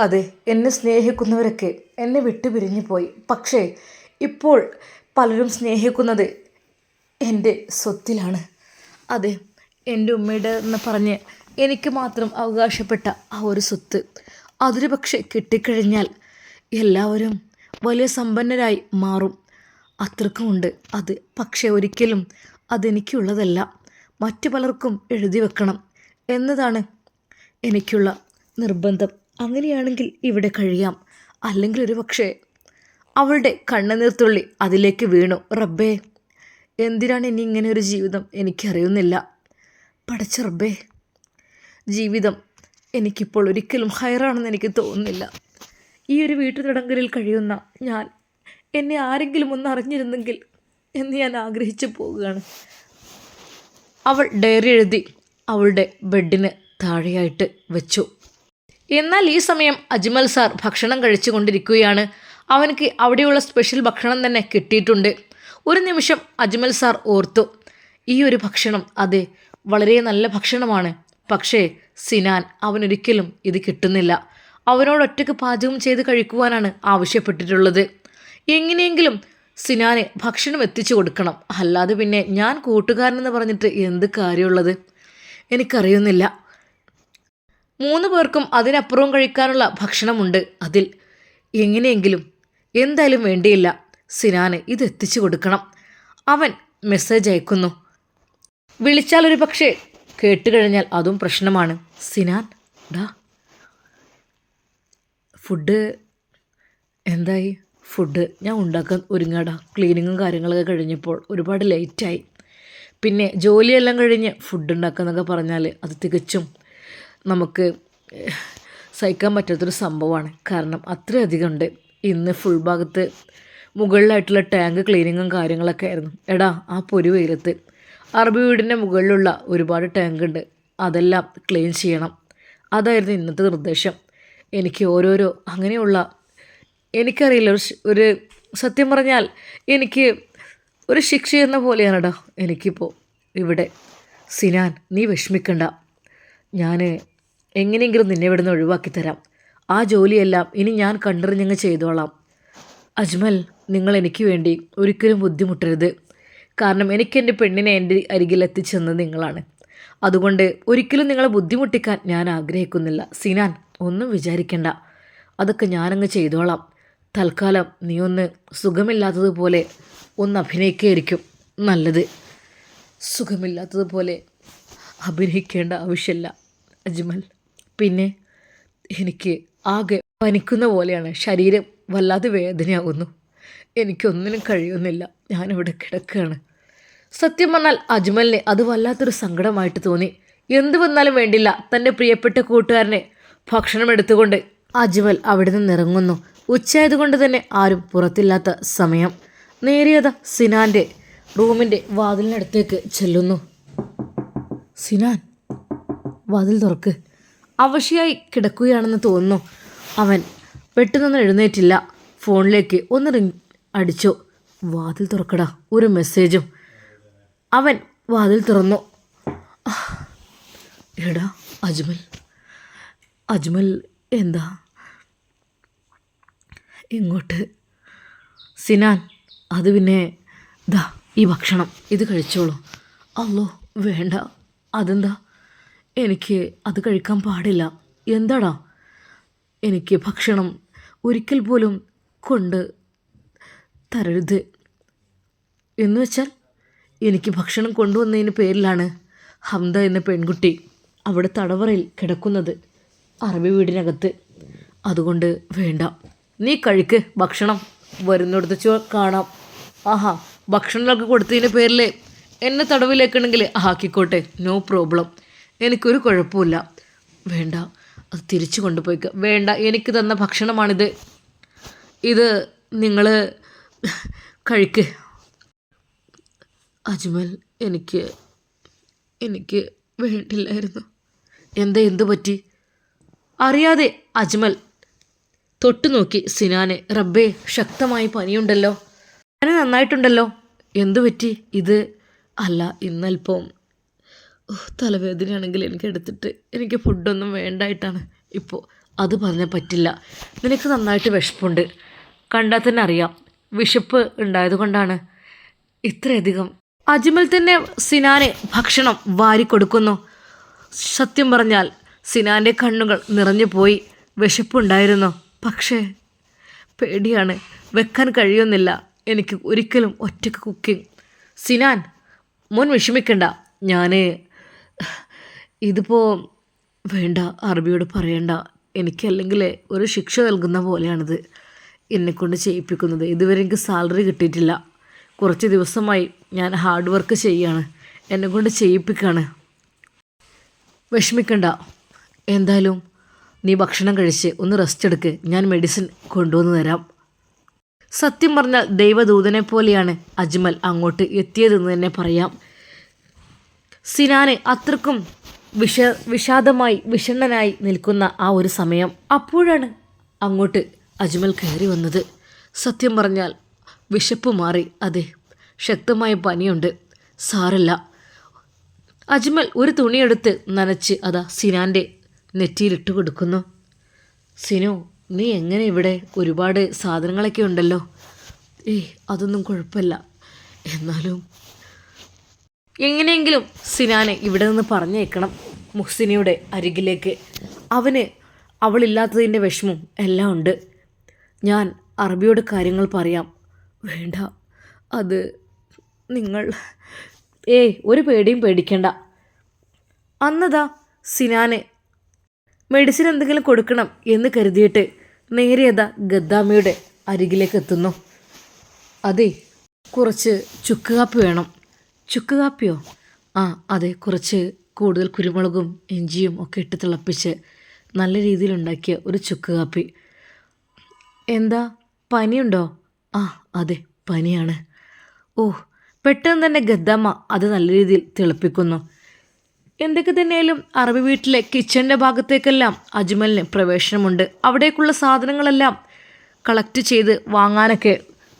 അതെ, എന്നെ സ്നേഹിക്കുന്നവരൊക്കെ എന്നെ വിട്ടുപിരിഞ്ഞു പോയി. പക്ഷേ ഇപ്പോൾ പലരും സ്നേഹിക്കുന്നത് എൻ്റെ സ്വത്തിലാണ്. അതെ, എൻ്റെ ഉമ്മയുടെ എന്ന് പറഞ്ഞ് എനിക്ക് മാത്രം അവകാശപ്പെട്ട ആ ഒരു സ്വത്ത് അതൊരു പക്ഷെ കിട്ടിക്കഴിഞ്ഞാൽ എല്ലാവരും വലിയ സമ്പന്നരായി മാറും. അത്രക്കുമുണ്ട് അത്. പക്ഷെ ഒരിക്കലും അതെനിക്കുള്ളതല്ല, മറ്റു പലർക്കും എഴുതി വെക്കണം എന്നതാണ് എനിക്കുള്ള നിർബന്ധം. അങ്ങനെയാണെങ്കിൽ ഇവിടെ കഴിയാം, അല്ലെങ്കിൽ ഒരു പക്ഷേ അവളുടെ കണ്ണുനീർത്തുള്ളി അതിലേക്ക് വീണു. റബ്ബേ, എന്തിനാണ് ഇനി ഇങ്ങനെ ഒരു ജീവിതം? എനിക്കറിയുന്നില്ല. പടച്ച റബ്ബേ, ജീവിതം എനിക്കിപ്പോൾ ഒരിക്കലും ഹൈറാണെന്ന് എനിക്ക് തോന്നുന്നില്ല. ഈ ഒരു വീട്ടുതടങ്കലിൽ കഴിയുന്ന ഞാൻ, എന്നെ ആരെങ്കിലും ഒന്ന് അറിഞ്ഞിരുന്നെങ്കിൽ എന്ന് ഞാൻ ആഗ്രഹിച്ചു പോവുകയാണ്. അവൾ ഡയറി എഴുതി അവളുടെ ബെഡിന് താഴെയായിട്ട് വെച്ചു. എന്നാൽ ഈ സമയം അജ്മൽ സാർ ഭക്ഷണം കഴിച്ചു കൊണ്ടിരിക്കുകയാണ്. അവനക്ക് അവിടെയുള്ള സ്പെഷ്യൽ ഭക്ഷണം തന്നെ കിട്ടിയിട്ടുണ്ട്. ഒരു നിമിഷം അജ്മൽ സാർ ഓർത്തു, ഈ ഒരു ഭക്ഷണം അതെ വളരെ നല്ല ഭക്ഷണമാണ്, പക്ഷേ സിനാൻ അവനൊരിക്കലും ഇത് കിട്ടുന്നില്ല. അവനോട് ഒറ്റയ്ക്ക് പാചകം ചെയ്ത് കഴിക്കുവാനാണ് ആവശ്യപ്പെട്ടിട്ടുള്ളത്. എങ്ങനെയെങ്കിലും സിനാന് ഭക്ഷണം എത്തിച്ചു കൊടുക്കണം, അല്ലാതെ പിന്നെ ഞാൻ കൂട്ടുകാരനെന്ന് പറഞ്ഞിട്ട് എന്ത് കാര്യമുള്ളത്? എനിക്കറിയുന്നില്ല. 3 പേർക്കും അതിനപ്പുറവും കഴിക്കാനുള്ള ഭക്ഷണമുണ്ട്. അതിൽ എങ്ങനെയെങ്കിലും എന്തായാലും വേണ്ടിയില്ല, സിനാന് ഇത് എത്തിച്ചു കൊടുക്കണം. അവൻ മെസ്സേജ് അയക്കുന്നു. വിളിച്ചാൽ ഒരു പക്ഷേ കേട്ടുകഴിഞ്ഞാൽ അതും പ്രശ്നമാണ്. സിനാൻ, ഡാ ഫുഡ് എന്തായി? ഫുഡ് ഞാൻ ഉണ്ടാക്കാൻ ഒരുങ്ങാടാ. ക്ലീനിങ്ങും കാര്യങ്ങളൊക്കെ കഴിഞ്ഞപ്പോൾ ഒരുപാട് ലേറ്റായി. പിന്നെ ജോലിയെല്ലാം കഴിഞ്ഞ് ഫുഡ് ഉണ്ടാക്കാന്നൊക്കെ പറഞ്ഞാൽ അത് തികച്ചും നമുക്ക് സഹിക്കാൻ പറ്റാത്തൊരു സംഭവമാണ്. കാരണം അത്രയധികം ഉണ്ട്. ഇന്ന് ഫുൾ ഭാഗത്ത് മുകളിലായിട്ടുള്ള ടാങ്ക് ക്ലീനിങ്ങും കാര്യങ്ങളൊക്കെ ആയിരുന്നു. എടാ, ആ പൊരി വെയിലത്ത് അറബി വീടിൻ്റെ മുകളിലുള്ള ഒരുപാട് ടാങ്ക് ഉണ്ട്, അതെല്ലാം ക്ലീൻ ചെയ്യണം. അതായിരുന്നു ഇന്നത്തെ നിർദ്ദേശം. എനിക്ക് ഓരോരോ അങ്ങനെയുള്ള എനിക്കറിയില്ല, ഒരു സത്യം പറഞ്ഞാൽ എനിക്ക് ഒരു ശിക്ഷ എന്ന പോലെയാണെടാ എനിക്കിപ്പോൾ ഇവിടെ. സിനാൻ, നീ വിഷമിക്കണ്ട, ഞാൻ എങ്ങനെയെങ്കിലും നിന്നെ ഇവിടെ നിന്ന് ഒഴിവാക്കി തരാം. ആ ജോലിയെല്ലാം ഇനി ഞാൻ കണ്ടറിഞ്ഞങ്ങ് ചെയ്തോളാം. അജ്മൽ, നിങ്ങൾ എനിക്ക് വേണ്ടി ഒരിക്കലും ബുദ്ധിമുട്ടരുത്. കാരണം എനിക്ക് എൻ്റെ പെണ്ണിനെ എൻ്റെ അരികിൽ എത്തിച്ചെന്നത് നിങ്ങളാണ്. അതുകൊണ്ട് ഒരിക്കലും നിങ്ങളെ ബുദ്ധിമുട്ടിക്കാൻ ഞാൻ ആഗ്രഹിക്കുന്നില്ല. സിനാൻ, ഒന്നും വിചാരിക്കണ്ട, അതൊക്കെ ഞാനങ്ങ് ചെയ്തോളാം. തൽക്കാലം നീ ഒന്ന് സുഖമില്ലാത്തതുപോലെ ഒന്ന് അഭിനയിക്കുകയായിരിക്കും നല്ലത്. സുഖമില്ലാത്തതുപോലെ അഭിനയിക്കേണ്ട ആവശ്യമില്ല അജ്മൽ. പിന്നെ എനിക്ക് ആകെ പനിക്കുന്ന പോലെയാണ്, ശരീരം വല്ലാതെ വേദനയാകുന്നു, എനിക്കൊന്നിനും കഴിയുന്നില്ല, ഞാനിവിടെ കിടക്കുകയാണ്. സത്യം പറഞ്ഞാൽ അജ്മലിന് അത് വല്ലാത്തൊരു സങ്കടമായിട്ട് തോന്നി. എന്ത് വന്നാലും വേണ്ടില്ല, തൻ്റെ പ്രിയപ്പെട്ട കൂട്ടുകാരനെ ഭക്ഷണം എടുത്തുകൊണ്ട് അജ്മൽ അവിടെ നിന്ന് ഇറങ്ങുന്നു. ഉച്ചയായതുകൊണ്ട് തന്നെ ആരും പുറത്തില്ലാത്ത സമയം. നേരിയത സിനാൻ്റെ റൂമിൻ്റെ വാതിലിനടുത്തേക്ക് ചെല്ലുന്നു. സിനാൻ, വാതിൽ തുറക്ക്. അവശയായി കിടക്കുകയാണെന്ന് തോന്നുന്നു. അവൻ പെട്ടെന്നൊന്നും എഴുന്നേറ്റില്ല. ഫോണിലേക്ക് ഒന്ന് റിങ് അടിച്ചു. വാതിൽ തുറക്കടാ, ഒരു മെസ്സേജും. അവൻ വാതിൽ തുറന്നു. എടാ അജ്മൽ, അജ്മൽ എന്താ ഇങ്ങോട്ട്? സിനാൻ, അത് പിന്നെ ദാ ഈ ഭക്ഷണം, ഇത് കഴിച്ചോളൂ. അല്ലോ വേണ്ട. അതെന്താ? എനിക്ക് അത് കഴിക്കാൻ പാടില്ല. എന്താടാ? എനിക്ക് ഭക്ഷണം ഒരിക്കൽ പോലും കൊണ്ട് തരരുത് എന്ന് വെച്ചാൽ എനിക്ക് ഭക്ഷണം കൊണ്ടുവന്നതിന് പേരിലാണ് ഹംദ എന്ന പെൺകുട്ടി അവിടെ തടവറയിൽ കിടക്കുന്നത്, അറബി വീടിനകത്ത്. അതുകൊണ്ട് വേണ്ട, നീ കഴിക്ക് ഭക്ഷണം, വരുന്നിടത്ത് കാണാം. ആഹാ, ഭക്ഷണമൊക്കെ കൊടുത്തതിന് പേരിൽ എന്നെ തടവിലേക്കുണ്ടെങ്കിൽ ആക്കിക്കോട്ടെ, നോ പ്രോബ്ലം, എനിക്കൊരു കുഴപ്പമില്ല. വേണ്ട, അത് തിരിച്ചു കൊണ്ടുപോയിക്ക. വേണ്ട, എനിക്ക് തന്ന ഭക്ഷണമാണിത്, ഇത് നിങ്ങൾ കഴിക്ക്. അജ്മൽ, എനിക്ക് വേണ്ടില്ലായിരുന്നു. എന്തു പറ്റി? അറിയാതെ അജ്മൽ തൊട്ടു നോക്കി സിനാനെ. റബ്ബേ, ശക്തമായി പനിയുണ്ടല്ലോ. പനി നന്നായിട്ടുണ്ടല്ലോ. എന്തു പറ്റി? ഇത് അല്ല, ഇന്നൽപ്പം തലവേദനയാണെങ്കിൽ എനിക്ക് എടുത്തിട്ട് എനിക്ക് ഫുഡൊന്നും വേണ്ടായിട്ടാണ് ഇപ്പോൾ. അത് പറഞ്ഞാൽ പറ്റില്ല, നിനക്ക് നന്നായിട്ട് വിശപ്പുണ്ട്, കണ്ടാൽ തന്നെ അറിയാം. വിശപ്പ് ഉണ്ടായതുകൊണ്ടാണ് ഇത്രയധികം. അജ്മൽ തന്നെ സിനാനെ ഭക്ഷണം വാരിക്കൊടുക്കുന്നു. സത്യം പറഞ്ഞാൽ സിനാൻ്റെ കണ്ണുകൾ നിറഞ്ഞു പോയി. വിശപ്പുണ്ടായിരുന്നു, പക്ഷേ പേടിയാണ്, വെക്കാൻ കഴിയുന്നില്ല എനിക്ക് ഒരിക്കലും ഒറ്റയ്ക്ക് കുക്കിംഗ്. സിനാൻ, മോൻ വിഷമിക്കണ്ട, ഞാൻ ഇതിപ്പോൾ വേണ്ട, അറബിയോട് പറയണ്ട. എനിക്കല്ലെങ്കിൽ ഒരു ശിക്ഷ നൽകുന്ന പോലെയാണിത് എന്നെക്കൊണ്ട് ചെയ്യിപ്പിക്കുന്നത്. ഇതുവരെ എനിക്ക് സാലറി കിട്ടിയിട്ടില്ല. കുറച്ച് ദിവസമായി ഞാൻ ഹാർഡ് വർക്ക് ചെയ്യാണ്, എന്നെക്കൊണ്ട് ചെയ്യിപ്പിക്കുകയാണ്. വിഷമിക്കണ്ട, എന്തായാലും നീ ഭക്ഷണം കഴിച്ച് ഒന്ന് റെസ്റ്റ് എടുക്ക്, ഞാൻ മെഡിസിൻ കൊണ്ടുവന്ന് തരാം. സത്യം പറഞ്ഞാൽ ദൈവദൂതനെ പോലെയാണ് അജ്മൽ അങ്ങോട്ട് എത്തിയതെന്ന് തന്നെ പറയാം. സിനാന് അത്രക്കും വിഷാദമായി വിഷണ്ണനായി നിൽക്കുന്ന ആ ഒരു സമയം, അപ്പോഴാണ് അങ്ങോട്ട് അജ്മൽ കയറി വന്നത്. സത്യം പറഞ്ഞാൽ വിശപ്പ് മാറി, അതെ, ശക്തമായ പനിയുണ്ട്, സാരല്ല. അജ്മൽ ഒരു തുണിയെടുത്ത് നനച്ച് അതാ സിനാൻ്റെ നെറ്റിയിലിട്ട് കൊടുക്കുന്നു. സിനു, നീ എങ്ങനെ ഇവിടെ? ഒരുപാട് സാധനങ്ങളൊക്കെ ഉണ്ടല്ലോ. അതൊന്നും കുഴപ്പമില്ല, എന്നാലും എങ്ങനെയെങ്കിലും സിനാനെ ഇവിടെ നിന്ന് പറഞ്ഞേക്കണം മുഹ്സിനയുടെ അരികിലേക്ക്. അവന് അവളില്ലാത്തതിൻ്റെ വിഷമം എല്ലാം ഉണ്ട്. ഞാൻ അറബിയോട് കാര്യങ്ങൾ പറയാം. വേണ്ട, അത് നിങ്ങൾ ഒരു പേടിയും പേടിക്കണ്ട. അന്നതാ സിനാന് മെഡിസിൻ എന്തെങ്കിലും കൊടുക്കണം എന്ന് കരുതിയിട്ട് നേരെയതാ ഗദ്ദാമയുടെ അരികിലേക്ക് എത്തുന്നു. അതെ, കുറച്ച് ചുക്ക് കാപ്പി വേണം. ചുക്ക് കാപ്പിയോ? അതെ, കുറച്ച് കൂടുതൽ കുരുമുളകും ഇഞ്ചിയും ഒക്കെ ഇട്ട് തിളപ്പിച്ച് നല്ല രീതിയിലുണ്ടാക്കിയ ഒരു ചുക്ക് കാപ്പി. എന്താ, പനിയുണ്ടോ? അതെ, പനിയാണ്. പെട്ടെന്ന് തന്നെ ഗദ്ദാമ്മ അത് നല്ല രീതിയിൽ തിളപ്പിക്കുന്നു. എന്തൊക്കെ തന്നെയാലും അറബി വീട്ടിലെ കിച്ചണിൻ്റെ ഭാഗത്തേക്കെല്ലാം അജ്മലിന് പ്രവേശനമുണ്ട്. അവിടേക്കുള്ള സാധനങ്ങളെല്ലാം കളക്ട് ചെയ്ത് വാങ്ങാനൊക്കെ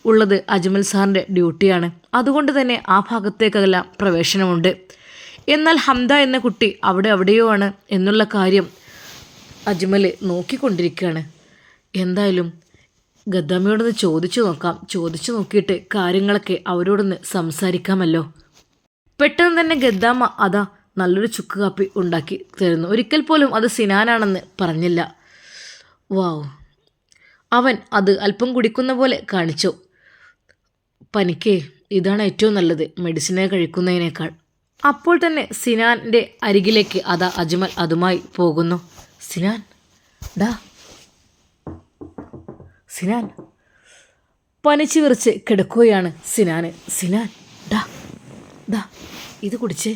ഉള്ളത് അജ്മൽ സാറിൻ്റെ ഡ്യൂട്ടിയാണ്. അതുകൊണ്ട് തന്നെ ആ ഭാഗത്തേക്കെല്ലാം പ്രവേശനമുണ്ട്. എന്നാൽ ഹംദ എന്ന കുട്ടി അവിടെയോ ആണ് എന്നുള്ള കാര്യം അജ്മൽ നോക്കിക്കൊണ്ടിരിക്കുകയാണ്. എന്തായാലും ഗദ്ദാമ്മയോടൊന്ന് ചോദിച്ചു നോക്കാം. ചോദിച്ചു നോക്കിയിട്ട് കാര്യങ്ങളൊക്കെ അവരോടൊന്ന് സംസാരിക്കാമല്ലോ. പെട്ടെന്ന് തന്നെ ഗദ്ദാമ്മ അതാ നല്ലൊരു ചുക്ക് കാപ്പി ഉണ്ടാക്കി തരുന്നു. ഒരിക്കൽ പോലും അത് സിനാനാണെന്ന് പറഞ്ഞില്ല. വാവ്, അവൻ അത് അല്പം കുടിക്കുന്ന പോലെ കാണിച്ചു. പനിക്ക് ഇതാണ് ഏറ്റവും നല്ലത് മെഡിസിനെ കഴിക്കുന്നതിനേക്കാൾ. അപ്പോൾ തന്നെ സിനാൻ്റെ അരികിലേക്ക് അതാ അജ്മൽ അതുമായി പോകുന്നു. സിനാൻ, സിനാൻ പനിച്ച് വിറച്ച് കിടക്കുകയാണ് സിനാൻ. ഇത് കുടിച്ചേ.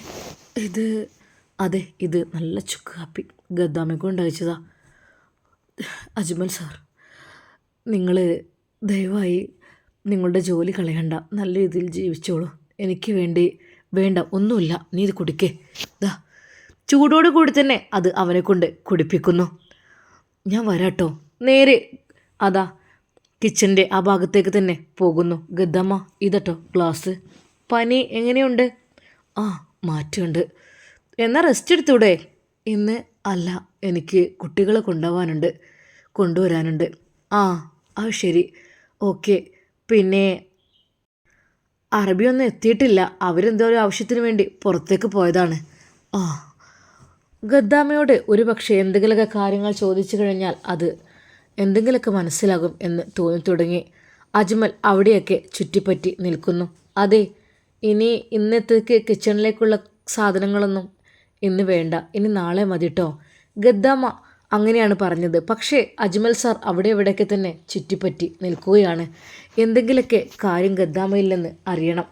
അതെ, ഇത് നല്ല ചുക്ക് കാപ്പി ഗദ്ദാമയ്ക്ക് കൊണ്ടയച്ചതാ. അജ്മൽ സാർ, നിങ്ങൾ ദയവായി നിങ്ങളുടെ ജോലി കളയണ്ട, നല്ല രീതിയിൽ ജീവിച്ചോളൂ. എനിക്ക് വേണ്ട ഒന്നുമില്ല, നീ ഇത് കുടിക്കേ. ചൂടോട് കൂടി തന്നെ അത് അവനെ കൊണ്ട് കുടിപ്പിക്കുന്നു. ഞാൻ വരാട്ടോ. നേരെ അതാ കിച്ചൻ്റെ ആ ഭാഗത്തേക്ക് തന്നെ പോകുന്നു. ഗദ്ദാമ്മ, ഇതട്ടോ ഗ്ലാസ്. പനി എങ്ങനെയുണ്ട്? മാറ്റമുണ്ട്. എന്നാൽ റെസ്റ്റ് എടുത്തൂടെ? ഇന്ന് അല്ല, എനിക്ക് കുട്ടികളെ കൊണ്ടുവരാനുണ്ട്. ശരി, ഓക്കെ. പിന്നെ അറബിയൊന്നും എത്തിയിട്ടില്ല, അവരെന്തോ ഒരു ആവശ്യത്തിന് വേണ്ടി പുറത്തേക്ക് പോയതാണ്. ഗദ്ദാമ്മയോട് ഒരു പക്ഷേ എന്തെങ്കിലുമൊക്കെ കാര്യങ്ങൾ ചോദിച്ചു കഴിഞ്ഞാൽ അത് എന്തെങ്കിലുമൊക്കെ മനസ്സിലാകും എന്ന് തോന്നി തുടങ്ങി. അജ്മൽ അവിടെയൊക്കെ ചുറ്റിപ്പറ്റി നിൽക്കുന്നു. അതെ, ഇന്നത്തേക്ക് കിച്ചണിലേക്കുള്ള സാധനങ്ങളൊന്നും ഇന്ന് വേണ്ട, ഇനി നാളെ മതി കേട്ടോ. ഗദ്ദാമ്മ അങ്ങനെയാണ് പറഞ്ഞത്. പക്ഷേ അജ്മൽ സാർ അവിടെ ഇവിടെയൊക്കെ തന്നെ ചുറ്റിപ്പറ്റി നിൽക്കുകയാണ്. എന്തെങ്കിലുമൊക്കെ കാര്യം ഗദ്ദാമ്മയിൽ നിന്ന് അറിയണം.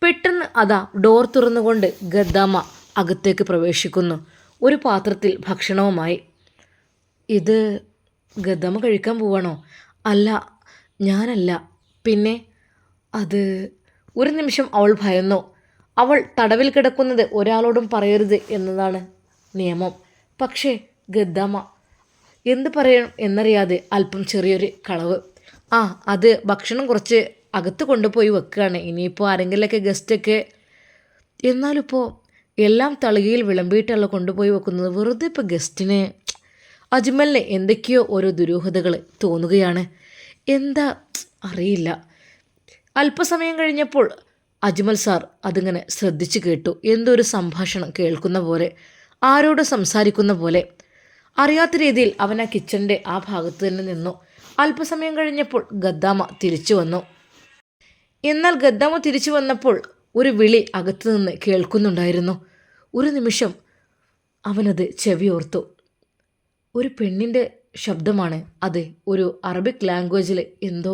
പെട്ടെന്ന് അതാ ഡോർ തുറന്നുകൊണ്ട് ഗദ്ദാമ്മ അകത്തേക്ക് പ്രവേശിക്കുന്നു, ഒരു പാത്രത്തിൽ ഭക്ഷണവുമായി. ഇത് ഗദ്ദാമ്മ കഴിക്കാൻ പോവാണോ? അല്ല, ഞാനല്ല. പിന്നെ അത് ഒരു നിമിഷം അവൾ ഭയന്നു. അവൾ തടവിൽ കിടക്കുന്നത് ഒരാളോടും പറയരുത് എന്നതാണ് നിയമം. പക്ഷേ ഗദ്ദാമ്മ എന്ത് പറയണം എന്നറിയാതെ അല്പം ചെറിയൊരു കളവ്. അത് ഭക്ഷണം കുറച്ച് അകത്ത് കൊണ്ടുപോയി വെക്കുകയാണ്, ഇനിയിപ്പോൾ ആരെങ്കിലുമൊക്കെ ഗസ്റ്റൊക്കെ. എന്നാലിപ്പോൾ എല്ലാം തളികയിൽ വിളമ്പിയിട്ടല്ല കൊണ്ടുപോയി വെക്കുന്നത്, വെറുതെ ഇപ്പോൾ ഗസ്റ്റിന്. അജ്മലിന് എന്തൊക്കെയോ ഓരോ ദുരൂഹതകൾ തോന്നുകയാണ്. എന്താ അറിയില്ല. അല്പസമയം കഴിഞ്ഞപ്പോൾ അജ്മൽ സാർ അതിങ്ങനെ ശ്രദ്ധിച്ചു കേട്ടു. എന്തൊരു സംഭാഷണം കേൾക്കുന്ന പോലെ. ആരോട് സംസാരിക്കുന്ന പോലെ. അറിയാത്ത രീതിയിൽ അവൻ ആ കിച്ചണിൻ്റെ ആ ഭാഗത്ത് തന്നെ നിന്നു. അല്പസമയം കഴിഞ്ഞപ്പോൾ ഗദ്ദാമ തിരിച്ചു വന്നു. എന്നാൽ ഗദ്ദാമ തിരിച്ചു വന്നപ്പോൾ ഒരു വിളി അകത്തു നിന്ന് കേൾക്കുന്നുണ്ടായിരുന്നു. ഒരു നിമിഷം അവനത് ചെവിയോർത്തു. ഒരു പെണ്ണിൻ്റെ ശബ്ദമാണ് അത്. ഒരു അറബിക് ലാംഗ്വേജിൽ എന്തോ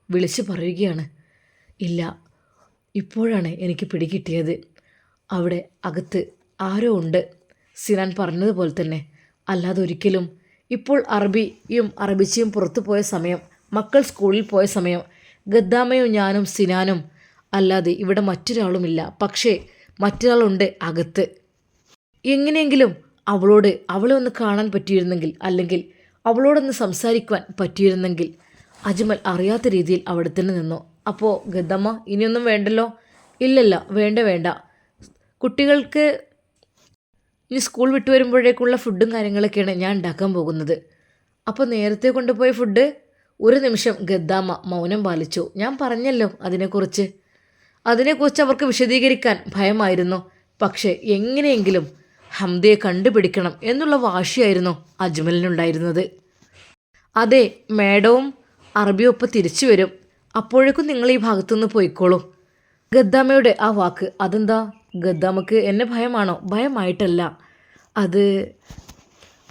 വിളിച്ചു പറയുകയാണ്. ഇല്ല, ഇപ്പോഴാണ് എനിക്ക് പിടികിട്ടിയത്. അവിടെ അകത്ത് ആരോ ഉണ്ട്. സിനാൻ പറഞ്ഞതുപോലെ തന്നെ. അല്ലാതെ ഒരിക്കലും. ഇപ്പോൾ അറബിയും അറബിച്ചിയും പുറത്തു പോയ സമയം, മക്കൾ സ്കൂളിൽ പോയ സമയം, ഗദ്ദാമയും ഞാനും സിനാനും അല്ലാതെ ഇവിടെ മറ്റൊരാളുമില്ല. പക്ഷേ മറ്റൊരാളുണ്ട് അകത്ത്. എങ്ങനെയെങ്കിലും അവളെ ഒന്ന് കാണാൻ പറ്റിയിരുന്നെങ്കിൽ, അല്ലെങ്കിൽ അവളോടൊന്ന് സംസാരിക്കുവാൻ പറ്റിയിരുന്നെങ്കിൽ. അജ്മൽ അറിയാത്ത രീതിയിൽ അവിടെ തന്നെ നിന്നു. അപ്പോൾ ഗദ്ദാമ, ഇനിയൊന്നും വേണ്ടല്ലോ? ഇല്ലല്ല, വേണ്ട. കുട്ടികൾക്ക് ഇനി സ്കൂൾ വിട്ടു വരുമ്പോഴേക്കുള്ള ഫുഡും കാര്യങ്ങളൊക്കെയാണ് ഞാൻ ഉണ്ടാക്കാൻ പോകുന്നത്. അപ്പോൾ നേരത്തെ കൊണ്ടുപോയ ഫുഡ്? ഒരു നിമിഷം ഗദ്ദാമ മൗനം പാലിച്ചു. ഞാൻ പറഞ്ഞല്ലോ അതിനെക്കുറിച്ച് അവർക്ക് വിശദീകരിക്കാൻ ഭയമായിരുന്നു. പക്ഷേ എങ്ങനെയെങ്കിലും ഹംദയെ കണ്ടുപിടിക്കണം എന്നുള്ള വാശിയായിരുന്നു അജ്മലിനുണ്ടായിരുന്നത്. അതെ, മേഡവും അറബിയും ഒപ്പം തിരിച്ചു വരും. അപ്പോഴേക്കും നിങ്ങൾ ഈ ഭാഗത്തുനിന്ന് പോയിക്കോളൂ. ഗദ്ദാമയുടെ ആ വാക്ക്. അതെന്താ? ഗദ്ദാമക്ക് എന്നെ ഭയമാണോ? ഭയമായിട്ടല്ല, അത്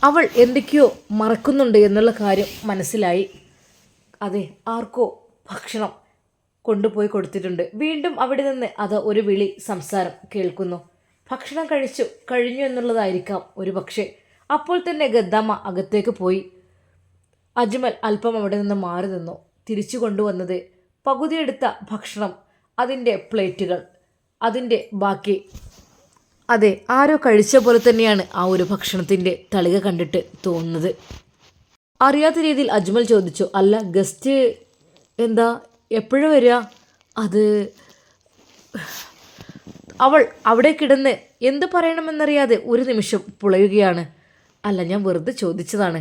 അവൾ എന്തൊക്കെയോ മറക്കുന്നുണ്ട് എന്നുള്ള കാര്യം മനസ്സിലായി. അതെ, ആർക്കോ ഭക്ഷണം കൊണ്ടുപോയി കൊടുത്തിട്ടുണ്ട്. വീണ്ടും അവിടെ നിന്ന് അത് ഒരു വിളി സംസാരം കേൾക്കുന്നു. ഭക്ഷണം കഴിഞ്ഞു എന്നുള്ളതായിരിക്കാം ഒരു പക്ഷേ. അപ്പോൾ തന്നെ ഗദ്ദാമ അകത്തേക്ക് പോയി. അജ്മൽ അല്പം അവിടെ നിന്ന് മാറി നിന്നു. തിരിച്ചു കൊണ്ടുവന്നത് പകുതിയെടുത്ത ഭക്ഷണം, അതിൻ്റെ പ്ലേറ്റുകൾ, അതിൻ്റെ ബാക്കി. അതെ, ആരോ കഴിച്ച പോലെ തന്നെയാണ് ആ ഒരു ഭക്ഷണത്തിൻ്റെ തളിക കണ്ടിട്ട് തോന്നുന്നത്. അറിയാത്ത രീതിയിൽ അജ്മൽ ചോദിച്ചു, അല്ല ഗസ്റ്റ് എന്താ എപ്പോഴും വരിക? അത് അവൾ അവിടെ കിടന്ന് എന്ത് പറയണമെന്നറിയാതെ ഒരു നിമിഷം പുളയുകയാണ്. അല്ല, ഞാൻ വെറുതെ ചോദിച്ചതാണ്.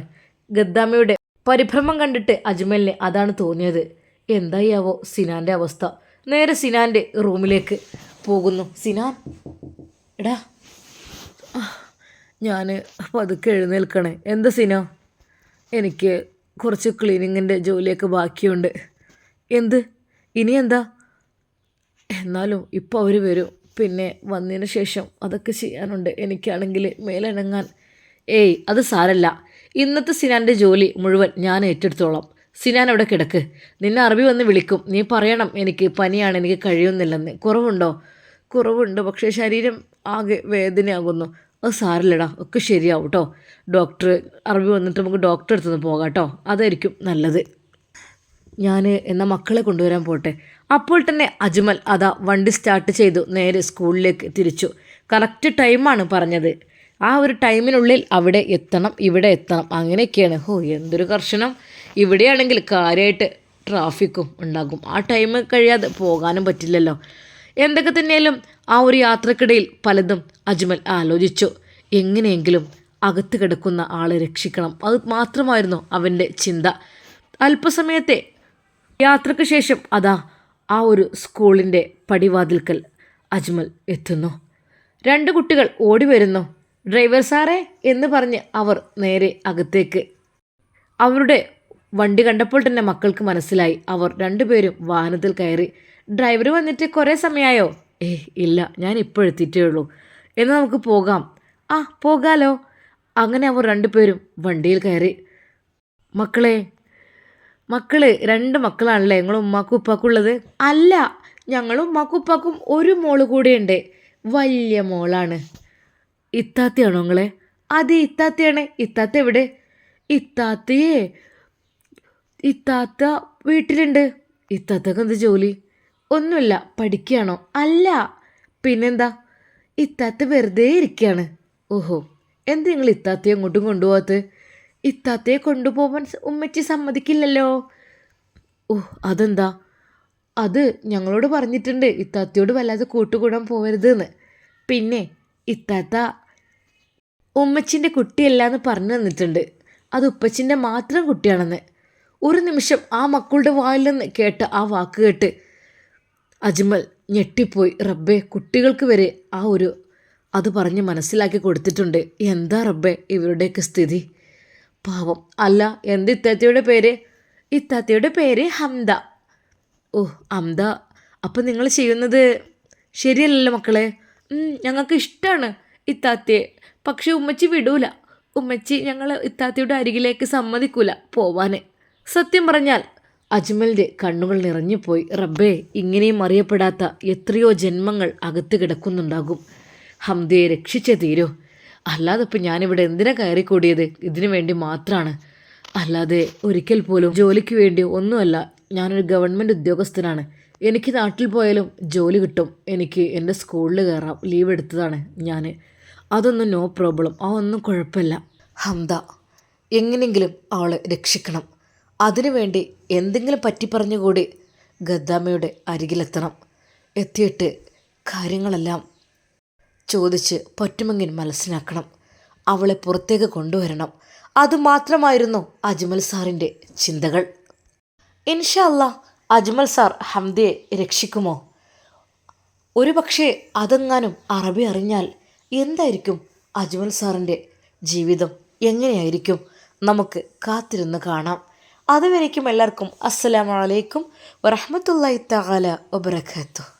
ഗദ്ദാമയുടെ പരിഭ്രമം കണ്ടിട്ട് അജ്മലിന് അതാണ് തോന്നിയത്. എന്തായാവോ സിനാൻ്റെ അവസ്ഥ. നേരെ സിനാൻ്റെ റൂമിലേക്ക് പോകുന്നു. സിനാൻ, എടാ, ഞാൻ പതുക്കെ എഴുന്നേൽക്കണേ. എന്താ സിന? എനിക്ക് കുറച്ച് ക്ലീനിങ്ങിൻ്റെ ജോലിയൊക്കെ ബാക്കിയുണ്ട്. എന്ത്? ഇനി എന്താ? എന്നാലും ഇപ്പോൾ അവർ വരും. പിന്നെ വന്നതിന് ശേഷം അതൊക്കെ ചെയ്യാനുണ്ട്. എനിക്കാണെങ്കിൽ മേലനങ്ങാൻ. അത് സാരല്ല. ഇന്നത്തെ സിനാൻ്റെ ജോലി മുഴുവൻ ഞാൻ ഏറ്റെടുത്തോളാം. സിനാൻ അവിടെ കിടക്ക്. നിന്നെ അറബി വന്ന് വിളിക്കും. നീ പറയണം, എനിക്ക് പനിയാണ്, എനിക്ക് കഴിയുന്നില്ലെന്ന്. കുറവുണ്ടോ? കുറവുണ്ട്, പക്ഷേ ശരീരം ആകെ വേദനയാകുന്നു. അത് സാരില്ലടാ, ഒക്കെ ശരിയാവും കേട്ടോ. ഡോക്ടർ അറബി വന്നിട്ട് നമുക്ക് ഡോക്ടറെ അടുത്തുനിന്ന് പോകാം കേട്ടോ. അതായിരിക്കും നല്ലത്. ഞാൻ എന്നാൽ മക്കളെ കൊണ്ടുവരാൻ പോട്ടെ. അപ്പോൾ തന്നെ അജ്മൽ അതാ വണ്ടി സ്റ്റാർട്ട് ചെയ്തു നേരെ സ്കൂളിലേക്ക് തിരിച്ചു. കറക്റ്റ് ടൈമാണ് പറഞ്ഞത്. ആ ഒരു ടൈമിനുള്ളിൽ അവിടെ എത്തണം, ഇവിടെ എത്തണം, അങ്ങനെയൊക്കെയാണ്. എന്തൊരു കർശനം. ഇവിടെയാണെങ്കിൽ കാര്യമായിട്ട് ട്രാഫിക്കും ഉണ്ടാകും. ആ ടൈം കഴിയാതെ പോകാനും പറ്റില്ലല്ലോ. എന്തൊക്കെ തന്നെയാലും ആ ഒരു യാത്രക്കിടയിൽ പലതും അജ്മൽ ആലോചിച്ചു. എങ്ങനെയെങ്കിലും അകത്ത് കിടക്കുന്ന ആളെ രക്ഷിക്കണം. അത് മാത്രമായിരുന്നു അവൻ്റെ ചിന്ത. അല്പസമയത്തെ യാത്രയ്ക്ക് ശേഷം അതാ ആ ഒരു സ്കൂളിൻ്റെ പടിവാതിൽക്കൽ അജ്മൽ എത്തുന്നു. 2 കുട്ടികൾ ഓടി വരുന്നു. ഡ്രൈവർ സാറേ എന്ന് പറഞ്ഞ് അവർ നേരെ അകത്തേക്ക്. അവരുടെ വണ്ടി കണ്ടപ്പോൾ തന്നെ മക്കൾക്ക് മനസ്സിലായി. അവർ 2 പേരും വാഹനത്തിൽ കയറി. ഡ്രൈവർ വന്നിട്ട് കുറേ സമയമായോ? ഇല്ല, ഞാൻ ഇപ്പോഴെത്തിയിട്ടേ ഉള്ളൂ. എന്നാൽ നമുക്ക് പോകാം. പോകാലോ. അങ്ങനെ അവർ 2 പേരും വണ്ടിയിൽ കയറി. മക്കള് 2 മക്കളാണല്ലേ നിങ്ങളും ഉമ്മാക്കും ഉപ്പാക്കും ഉള്ളത്? അല്ല, ഞങ്ങളും ഉമ്മാക്കും ഉപ്പാക്കും ഒരു മോള് കൂടെയുണ്ട്. വലിയ മോളാണ്. ഇത്താത്തയാണോ നിങ്ങളെ? അതെ, ഇത്താത്തയാണ്. ഇത്താത്ത എവിടെ? ഇത്താത്ത വീട്ടിലുണ്ട്. ഇത്താത്തക്ക് എന്ത് ജോലി? ഒന്നുമില്ല. പഠിക്കുകയാണോ? അല്ല. പിന്നെന്താ? ഇത്താത്ത വെറുതെ ഇരിക്കുകയാണ്. ഓഹോ, എന്ത് നിങ്ങൾ ഇത്താത്തയെ അങ്ങോട്ടും കൊണ്ടുപോകാത്ത? ഇത്താത്തയെ കൊണ്ടുപോകാൻ ഉമ്മച്ചി സമ്മതിക്കില്ലല്ലോ. അതെന്താ? അത് ഞങ്ങളോട് പറഞ്ഞിട്ടുണ്ട് ഇത്താത്തയോട് വല്ലാതെ കൂട്ടുകൂടാൻ പോകരുതെന്ന്. പിന്നെ ഇത്താത്ത ഉമ്മച്ചിൻ്റെ കുട്ടിയല്ല എന്ന് പറഞ്ഞു തന്നിട്ടുണ്ട്. അത് ഉപ്പച്ചിൻ്റെ മാത്രം കുട്ടിയാണെന്ന്. ഒരു നിമിഷം ആ മക്കളുടെ വായിൽ നിന്ന് കേട്ട ആ വാക്ക് കേട്ട് അജ്മൽ ഞെട്ടിപ്പോയി. റബ്ബേ, കുട്ടികൾക്ക് വരെ ആ ഒരു അത് പറഞ്ഞ് മനസ്സിലാക്കി കൊടുത്തിട്ടുണ്ട്. എന്താ റബ്ബേ ഇവരുടെയൊക്കെ സ്ഥിതി? പാവം. അല്ല, എന്ത് ഇത്താത്തയുടെ പേര്? ഇത്താത്തയുടെ പേര് ഹംദ. ഓ, ഹംദ. അപ്പം നിങ്ങൾ ചെയ്യുന്നത് ശരിയല്ലല്ലോ മക്കളെ. ഞങ്ങൾക്ക് ഇഷ്ടമാണ് ഇത്താത്തയെ, പക്ഷെ ഉമ്മച്ചി വിടൂല. ഉമ്മച്ചി ഞങ്ങൾ ഇത്താത്തയുടെ അരികിലേക്ക് സമ്മതിക്കൂല പോവാൻ. സത്യം പറഞ്ഞാൽ അജ്മലിൻ്റെ കണ്ണുകൾ നിറഞ്ഞുപോയി. റബ്ബേ, ഇങ്ങനെയും അറിയപ്പെടാത്ത എത്രയോ ജന്മങ്ങൾ അകത്ത് കിടക്കുന്നുണ്ടാകും. ഹംദയെ രക്ഷിച്ചേ തീരൂ. അല്ലാതെ ഇപ്പം ഞാനിവിടെ എന്തിനാ കയറിക്കൂടിയത്? ഇതിനു വേണ്ടി മാത്രമാണ്. അല്ലാതെ ഒരിക്കൽ പോലും ജോലിക്ക് വേണ്ടി ഒന്നുമല്ല. ഞാനൊരു ഗവൺമെൻറ് ഉദ്യോഗസ്ഥനാണ്. എനിക്ക് നാട്ടിൽ പോയാലും ജോലി കിട്ടും. എനിക്ക് എൻ്റെ സ്കൂളിൽ കയറാം. ലീവ് എടുത്തതാണ് ഞാൻ. അതൊന്നും നോ പ്രോബ്ലം. അതൊന്നും കുഴപ്പമില്ല. ഹംദ, എങ്ങനെയെങ്കിലും അവളെ രക്ഷിക്കണം. അതിനുവേണ്ടി എന്തെങ്കിലും പറ്റിപ്പറഞ്ഞുകൂടി ഗദ്ദാമയുടെ അരികിലെത്തണം. എത്തിയിട്ട് കാര്യങ്ങളെല്ലാം ചോദിച്ച് പറ്റുമെങ്കിൽ മനസ്സിലാക്കണം. അവളെ പുറത്തേക്ക് കൊണ്ടുവരണം. അതുമാത്രമായിരുന്നു അജ്മൽ സാറിൻ്റെ ചിന്തകൾ. ഇൻഷാ അല്ലാ അജ്മൽ സാർ ഹംദയെ രക്ഷിക്കുമോ? ഒരു പക്ഷേ അതെങ്ങാനും അറബി അറിഞ്ഞാൽ എന്തായിരിക്കും അജ്മൽ സാറിൻ്റെ ജീവിതം? എങ്ങനെയായിരിക്കും? നമുക്ക് കാത്തിരുന്ന് കാണാം. അതുവരേക്കും എല്ലാവർക്കും അസ്സലാമു അലൈക്കും വറഹ്മത്തുള്ളാഹി തആല വബറകാതുഹു.